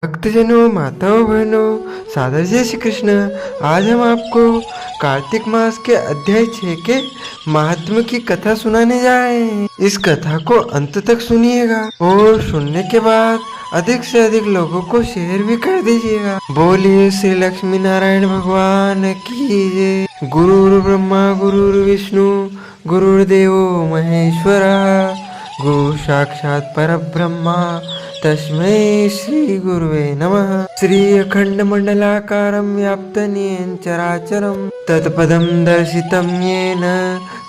भक्तजनों, माताओं, बहनों, सादर जय श्री कृष्ण। आज हम आपको कार्तिक मास के अध्याय 6 के महात्म्य की कथा सुनाने जा रहे हैं। इस कथा को अंत तक सुनिएगा और सुनने के बाद अधिक से अधिक लोगों को शेयर भी कर दीजिएगा। बोलिए श्री लक्ष्मी नारायण भगवान की जय। गुरुर् ब्रह्मा गुरुर् विष्णु गुरुर्देवो महेश्वरः, गुरु साक्षात् परब्रह्मा तस्मै श्री गुरुवे नमः। श्री अखंड मंडलाकारं व्याप्तं येन चराचरं तत्पदं दर्शितं येन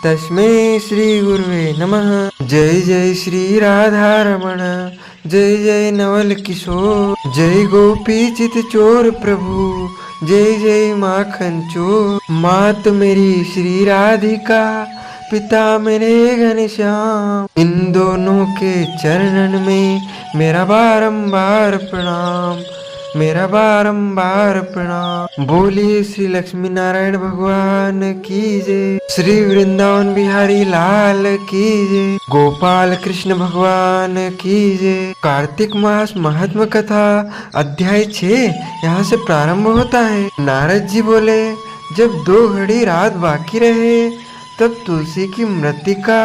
तस्मै श्री गुरुवे नमः। जय जय श्री राधारमण, जय जय नवल किशोर, जय गोपी चित चोर प्रभु, जय जय माखन चोर। मात मेरी श्री राधिका, पिता मेरे घनश्याम, इन दोनों के चरणन में मेरा बारंबार प्रणाम, मेरा बारंबार प्रणाम। बोलिए श्री लक्ष्मी नारायण भगवान की जय। श्री वृंदावन बिहारी लाल की जय। गोपाल कृष्ण भगवान की जय। कार्तिक मास महात्म कथा अध्याय 6 यहाँ से प्रारंभ होता है। नारद जी बोले, जब 2 घड़ी रात बाकी रहे तब तुलसी की मृत्तिका,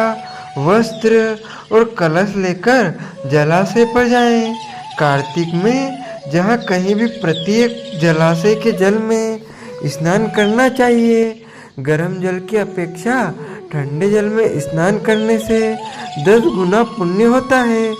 वस्त्र और कलश लेकर जलाशय पर जाएं। कार्तिक में जहाँ कहीं भी प्रत्येक जलाशय के जल में स्नान करना चाहिए। गर्म जल की अपेक्षा ठंडे जल में स्नान करने से 10 गुना पुण्य होता है।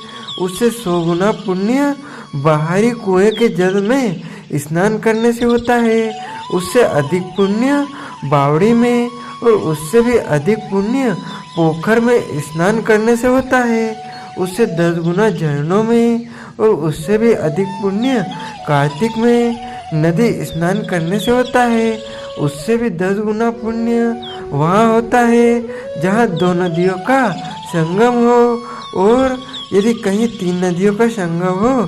उससे 100 गुना पुण्य बाहरी कुएं के जल में स्नान करने से होता है। उससे अधिक पुण्य बावड़ी में और उससे भी अधिक पुण्य पोखर में स्नान करने से होता है। उससे 10 गुना झरनों में और उससे भी अधिक पुण्य कार्तिक में नदी स्नान करने से होता है। उससे भी 10 गुना पुण्य वहाँ होता है जहाँ 2 नदियों का संगम हो, और यदि कहीं 3 नदियों का संगम हो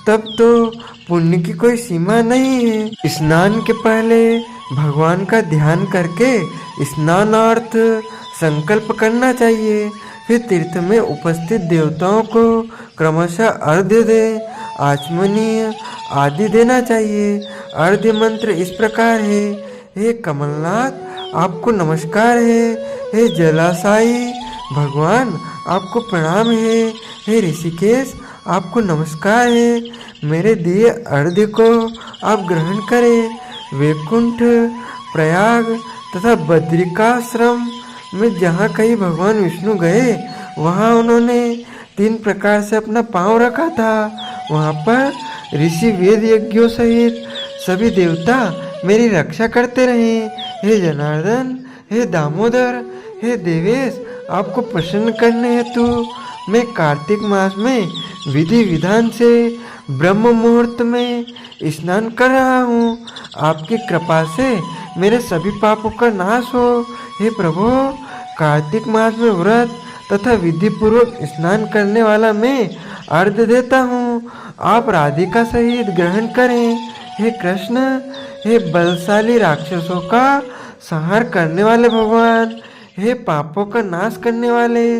तब तो पुण्य की कोई सीमा नहीं है। स्नान के पहले भगवान का ध्यान करके स्नानार्थ संकल्प करना चाहिए। फिर तीर्थ में उपस्थित देवताओं को क्रमशः अर्घ्य दे, आचमनीय आदि देना चाहिए। अर्घ्य मंत्र इस प्रकार है। हे कमलनाथ, आपको नमस्कार है। हे जलाशायी भगवान, आपको प्रणाम है। हे ऋषिकेश, आपको नमस्कार है। मेरे दिए अर्घ्य को आप ग्रहण करें। वैकुंठ, प्रयाग तथा बद्रिकाश्रम में जहाँ कहीं भगवान विष्णु गए वहाँ उन्होंने 3 प्रकार से अपना पांव रखा था। वहाँ पर ऋषि वेद यज्ञों सहित सभी देवता मेरी रक्षा करते रहे। हे जनार्दन, हे दामोदर, हे देवेश, आपको प्रसन्न करने हेतु मैं कार्तिक मास में विधि विधान से ब्रह्म मुहूर्त में स्नान कर रहा हूँ। आपकी कृपा से मेरे सभी पापों का नाश हो। हे प्रभु, कार्तिक मास में व्रत तथा विधि पूर्वक स्नान करने वाला मैं अर्घ्य देता हूँ। आप राधिका सहित ग्रहण करें। हे कृष्ण, हे बलशाली राक्षसों का संहार करने वाले भगवान, हे पापों का नाश करने वाले,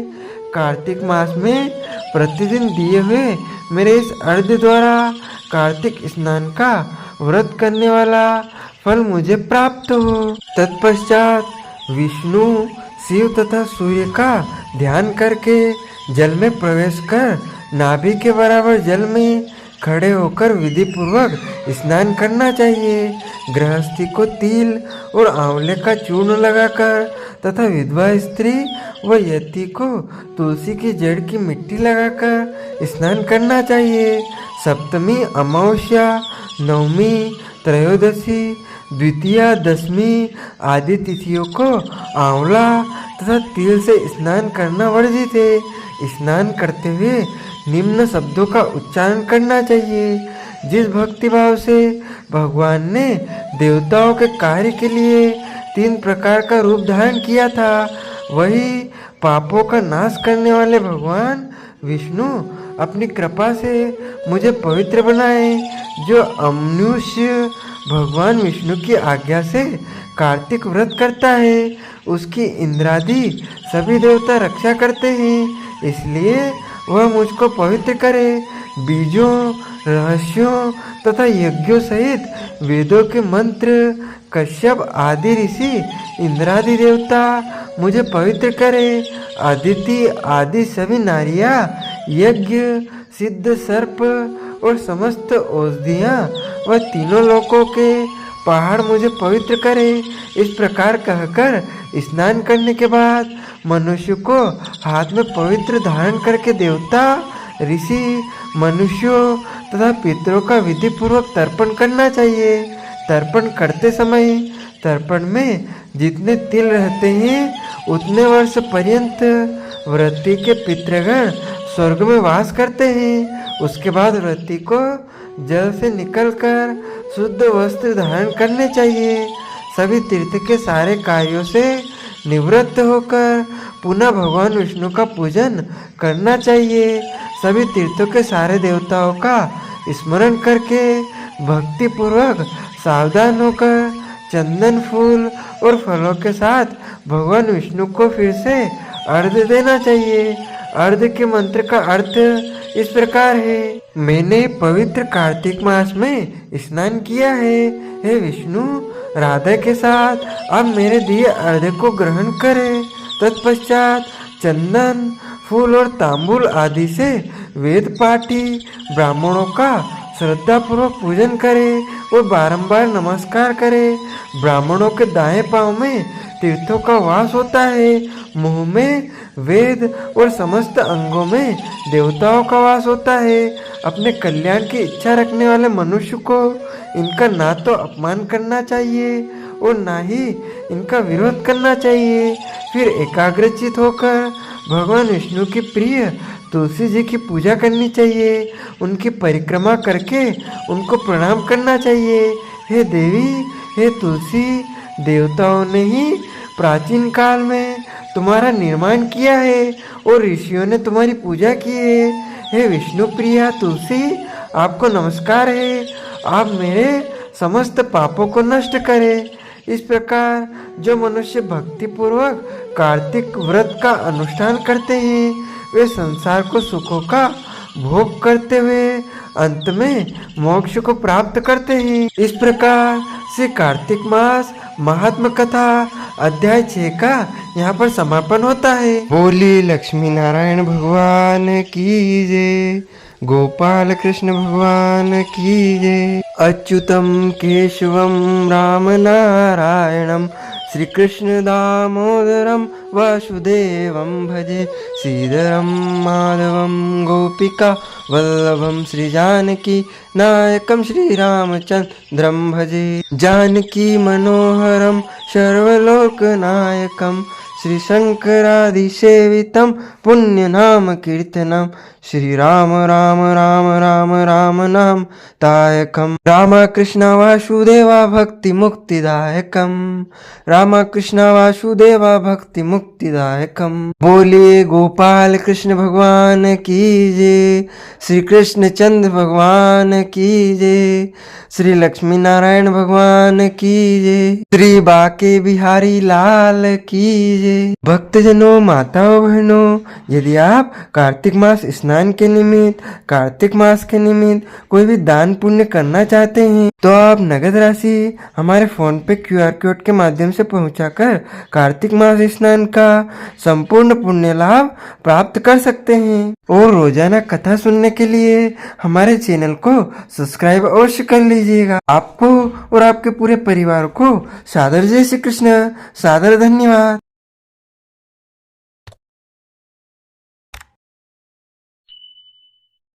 कार्तिक मास में प्रतिदिन दिए हुए मेरे इस अर्घ्य द्वारा कार्तिक स्नान का व्रत करने वाला फल मुझे प्राप्त हो। तत्पश्चात विष्णु, शिव तथा सूर्य का ध्यान करके जल में प्रवेश कर नाभि के बराबर जल में खड़े होकर विधि पूर्वक स्नान करना चाहिए। गृहस्थी को तिल और आंवले का चूर्ण लगाकर तथा विधवा स्त्री व यति को तुलसी की जड़ की मिट्टी लगाकर स्नान करना चाहिए। सप्तमी, अमावस्या, नवमी, त्रयोदशी, द्वितीया, दशमी आदि तिथियों को आंवला तथा तिल से स्नान करना वर्जित है। स्नान करते हुए निम्न शब्दों का उच्चारण करना चाहिए। जिस भक्तिभाव से भगवान ने देवताओं के कार्य के लिए 3 प्रकार का रूप धारण किया था, वही पापों का नाश करने वाले भगवान विष्णु अपनी कृपा से मुझे पवित्र बनाए। जो अमनुष्य भगवान विष्णु की आज्ञा से कार्तिक व्रत करता है, उसकी इंद्रादि सभी देवता रक्षा करते हैं। इसलिए वह मुझको पवित्र करे। बीजों, रहस्यों तथा यज्ञों सहित वेदों के मंत्र, कश्यप आदि ऋषि, इंद्रादि देवता मुझे पवित्र करे। अदिति आदि सभी नारियां, यज्ञ, सिद्ध सर्प और समस्त औषधियाँ व तीनों लोकों के पहाड़ मुझे पवित्र करे। इस प्रकार कहकर स्नान करने के बाद मनुष्य को हाथ में पवित्र धारण करके देवता, ऋषि, मनुष्यों तथा पितरों का विधि पूर्वक तर्पण करना चाहिए। तर्पण करते समय तर्पण में जितने तिल रहते हैं उतने वर्ष पर्यंत व्रती के पितृगण स्वर्ग में वास करते हैं। उसके बाद व्रती को जल से निकलकर शुद्ध वस्त्र धारण करने चाहिए। सभी तीर्थ के सारे कार्यों से निवृत्त होकर पुनः भगवान विष्णु का पूजन करना चाहिए। सभी तीर्थों के सारे देवताओं का स्मरण करके भक्ति पूर्वक सावधान होकर चंदन, फूल और फलों के साथ भगवान विष्णु को फिर से अर्घ्य देना चाहिए। अर्घ्य के मंत्र का अर्थ इस प्रकार है। मैंने पवित्र कार्तिक मास में स्नान किया है। हे विष्णु, राधा के साथ आप मेरे दिए अर्घ्य को ग्रहण करें। तत्पश्चात चंदन, फूल और तांबूल आदि से वेद पाठी ब्राह्मणों का श्रद्धा पूर्वक पूजन करें और बारंबार नमस्कार करें। ब्राह्मणों के दाएं पांव में तीर्थों का वास होता है, मुंह में वेद और समस्त अंगों में देवताओं का वास होता है। अपने कल्याण की इच्छा रखने वाले मनुष्य को इनका ना तो अपमान करना चाहिए और ना ही इनका विरोध करना चाहिए। फिर एकाग्रचित होकर भगवान विष्णु की प्रिय तुलसी जी की पूजा करनी चाहिए। उनकी परिक्रमा करके उनको प्रणाम करना चाहिए। हे देवी, हे तुलसी, देवताओं ने ही प्राचीन काल में तुम्हारा निर्माण किया है और ऋषियों ने तुम्हारी पूजा की है। हे विष्णु प्रिया तुलसी, आपको नमस्कार है। आप मेरे समस्त पापों को नष्ट करें। इस प्रकार जो मनुष्य भक्ति पूर्वक कार्तिक व्रत का अनुष्ठान करते हैं वे संसार को सुखों का भोग करते हुए अंत में मोक्ष को प्राप्त करते हैं। इस प्रकार से कार्तिक मास महात्म कथा अध्याय 6 का यहाँ पर समापन होता है। बोली लक्ष्मी नारायण भगवान की जय, गोपाल कृष्ण भगवान की जय। अच्युतम केशवम राम नारायणम श्री कृष्ण दामोदरम वासुदेवम भजे। श्रीधरम माधवम गोपिका वल्लभम श्री जानकी नायकम श्री रामचंद्रम भजे। जानकी मनोहरम सर्वलोक नायकम श्री शंकरादिसेवितं पुण्य नाम कीर्तनम। श्री राम राम राम राम राम नाम दायकम। राम कृष्ण वासुदेवा भक्ति मुक्तिदायकम। राम कृष्ण वासुदेवा भक्ति मुक्तिदायकम। बोलिए गोपाल कृष्ण भगवान की जय, श्री कृष्ण चंद्र भगवान की जय, श्री लक्ष्मी नारायण भगवान की जय, श्री बाके बिहारी लाल की जय। भक्तजनों, माताओं, बहनों, यदि आप कार्तिक मास स्नान के निमित्त, कार्तिक मास के निमित्त कोई भी दान पुण्य करना चाहते हैं तो आप नगद राशि हमारे फोन पे QR कोड के माध्यम से पहुंचाकर कार्तिक मास स्नान का संपूर्ण पुण्य लाभ प्राप्त कर सकते हैं। और रोजाना कथा सुनने के लिए हमारे चैनल को सब्सक्राइब अवश्य कर लीजिएगा। आपको और आपके पूरे परिवार को सादर जय श्री कृष्ण, सादर धन्यवाद।